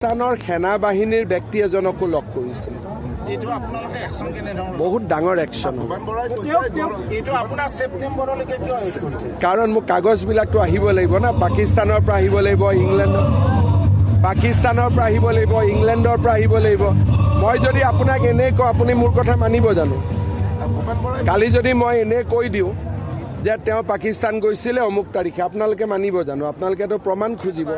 পাকিস্তানৰ সেনা বাহিনীৰ ব্যক্তি এজনকো লগ কৰিছিল। বহুত ডাঙৰ একশ্যন হ'ব, কাৰণ মোক কাগজবিলাকতো আহিব লাগিব না। পাকিস্তানৰ পৰা আহিব লাগিব, পাকিস্তানৰ পৰা আহিব লাগিব, ইংলেণ্ডৰ পৰা আহিব লাগিব। মই যদি আপোনাক এনে কওঁ, আপুনি মোৰ কথা মানিব জানো? কালি যদি মই এনে কৈ দিওঁ যে তেওঁ পাকিস্তান গৈছিলে অমুক তাৰিখে, আপোনালোকে মানিব জানো? আপোনালোকেতো প্ৰমাণ খুজিব।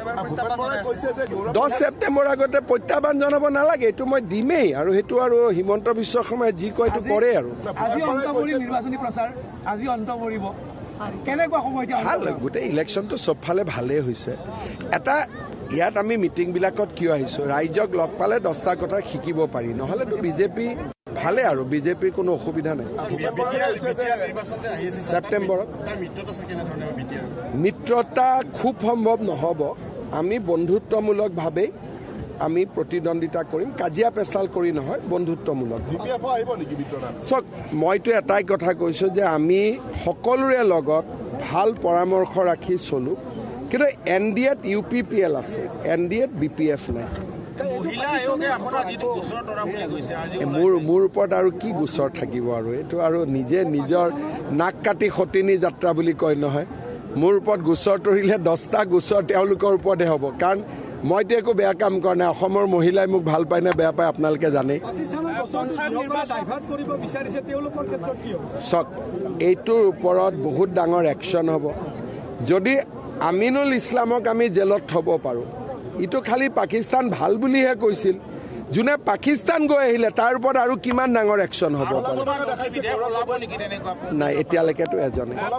10 ছেপ্টেম্বৰ আগতে প্ৰত্যাহ্বান জনাব নালাগে, এইটো মই দিমেই। আৰু সেইটো আৰু হিমন্ত বিশ্ব শৰ্মাই যি কয় এইটো কৰে। আৰু ভাল, গোটেই ইলেকশ্যনটো চবফালে ভালেই হৈছে। এটা ইয়াত আমি মিটিংবিলাকত কিয় আহিছোঁ, ৰাইজক লগ পালে 10টা কথা শিকিব পাৰি, নহ'লেতো বিজেপি ভালে। আৰু বিজেপিৰ কোনো অসুবিধা নাই। ছেপ্টেম্বৰত মিত্ৰতা খুব সম্ভৱ নহ'ব। আমি বন্ধুত্বমূলকভাৱেই আমি প্ৰতিদ্বন্দ্বিতা কৰিম, কাজিয়া পেচাল কৰি নহয়, বন্ধুত্বমূলক। চাওক, মইতো এটাই কথা কৈছোঁ যে আমি সকলোৰে লগত ভাল পৰামৰ্শ ৰাখি চলোঁ, কিন্তু NDAত UPPL আছে, NDAত BPF নাই। মোৰ ওপৰত আৰু কি গোচৰ থাকিব? আৰু এইটো আৰু নিজে নিজৰ নাক কাটি সতিনী যাত্ৰা বুলি কয় নহয়। মোৰ ওপৰত গোচৰ তৰিলে 10টা গোচৰ তেওঁলোকৰ ওপৰতহে হ'ব, কাৰণ মইতো একো বেয়া কাম কৰা নাই। অসমৰ মহিলাই মোক ভাল পায় নে বেয়া পায় আপোনালোকে জানেই। চাওক, এইটোৰ ওপৰত বহুত ডাঙৰ একশ্যন হ'ব। যদি আমিনুল ইছলামক আমি জেলত থ'ব পাৰোঁ, ইটো খালি পাকিস্তান ভাল বুলিহে কৈছিল। যোনে পাকিস্তান গৈ আহিলে তাৰ ওপৰত আৰু কিমান ডাঙৰ একশ্যন হ'ব পাৰে? নাই, এতিয়ালৈকেতো এজনে নাই।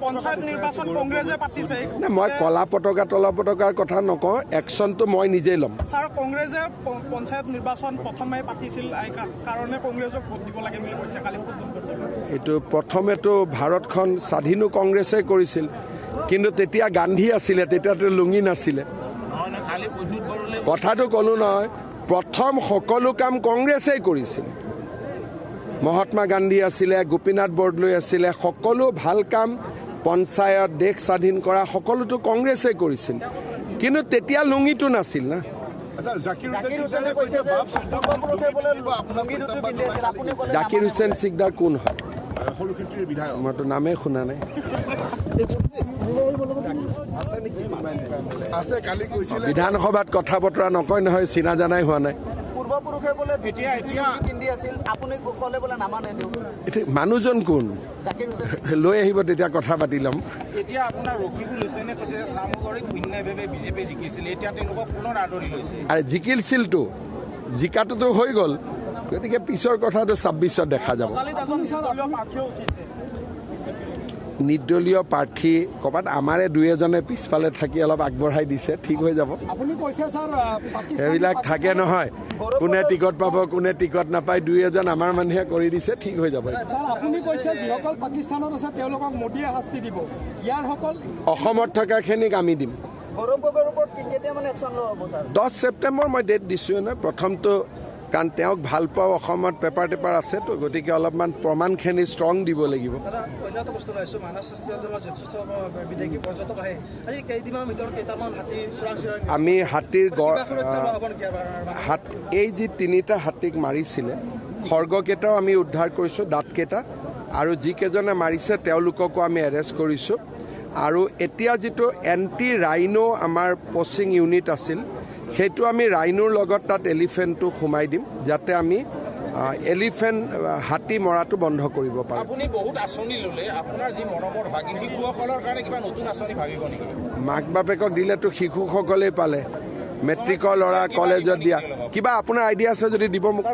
মই কলা পতাকা তলা পতাকাৰ কথা নকওঁ, একশ্যনটো মই নিজেই ল'ম। কংগ্ৰেছে পঞ্চায়ত নিৰ্বাচন প্ৰথমে পাতিছিল কাৰণে কংগ্ৰেছক ভোট দিব লাগে বুলি কৈছে কালি। এইটো প্ৰথমেতো ভাৰতখন স্বাধীনো কংগ্ৰেছে কৰিছিল, কিন্তু তেতিয়া গান্ধী আছিলে, তেতিয়াতো লুঙি নাছিলে। কথাটো ক'লো নহয়, প্ৰথম সকলো কাম কংগ্ৰেছেই কৰিছিল। মহাত্মা গান্ধী আছিলে, গোপীনাথ বৰদলৈ আছিলে, সকলো ভাল কাম পঞ্চায়ত, দেশ স্বাধীন কৰা সকলোতো কংগ্ৰেছেই কৰিছিল, কিন্তু তেতিয়া লুঙিটো নাছিল না। জাকিৰ হুছেইন চিকদাৰ কোন হয়? মইতো নামেই শুনা নাই। বিধানসভাত কথা বতৰা নকয় নহয়, চিনা জানাই হোৱা নাই। মানুহজন কোন? লৈ আহিব, তেতিয়া কথা পাতি ল'ম। আৰে জিকিলছিলতো, জিকাটোতো হৈ গ'ল, গতিকে পিছৰ কথাটো 26ত দেখা যাব। নিৰ্দলীয় প্ৰাৰ্থী ক'ৰবাত আমাৰে দুই এজনে পিছফালে থাকি অলপ আগবঢ়াই দিছে, ঠিক হৈ যাব। সেইবিলাক থাকে নহয়, কোনে টিকট পাব কোনে টিকট নাপায়, দুই এজন আমাৰ মানুহে কৰি দিছে, ঠিক হৈ যাব। অসমত থকাখিনিক আমি দিম। 10 ছেপ্টেম্বৰ মই ডেট দিছোঁ নহয়। প্ৰথমটো কাৰণ তেওঁক ভাল পাওঁ, অসমত পেপাৰ টেপাৰ আছেতো, গতিকে অলপমান প্ৰমাণখিনি ষ্ট্ৰং দিব লাগিব। আমি হাতীৰ এই যি 3টা হাতীক মাৰিছিলে, খৰ্গকেইটাও আমি উদ্ধাৰ কৰিছোঁ, দাঁতকেইটা, আৰু যিকেইজনে মাৰিছে তেওঁলোককো আমি এৰেষ্ট কৰিছোঁ। আৰু এতিয়া যিটো এণ্টি ৰাইনো আমাৰ পচিং ইউনিট আছিল, সেইটো আমি ৰাইনোৰ লগত তাত এলিফেণ্টটো সোমাই দিম, যাতে আমি হাতী মৰাটো বন্ধ কৰিব পাৰোঁ। আপুনি বহুত আঁচনি ল'লে, আপোনাৰ যি মৰমৰ ভাগিন শিশুসকলৰ কাৰণে কিবা নতুন আঁচনি ভাবিব নেকি? মাক বাপেকক দিলেতো শিশুসকলেই পালে, মেট্ৰিকৰ ল'ৰা কলেজত দিয়া। কিবা আপোনাৰ আইডিয়া আছে যদি দিব মোক।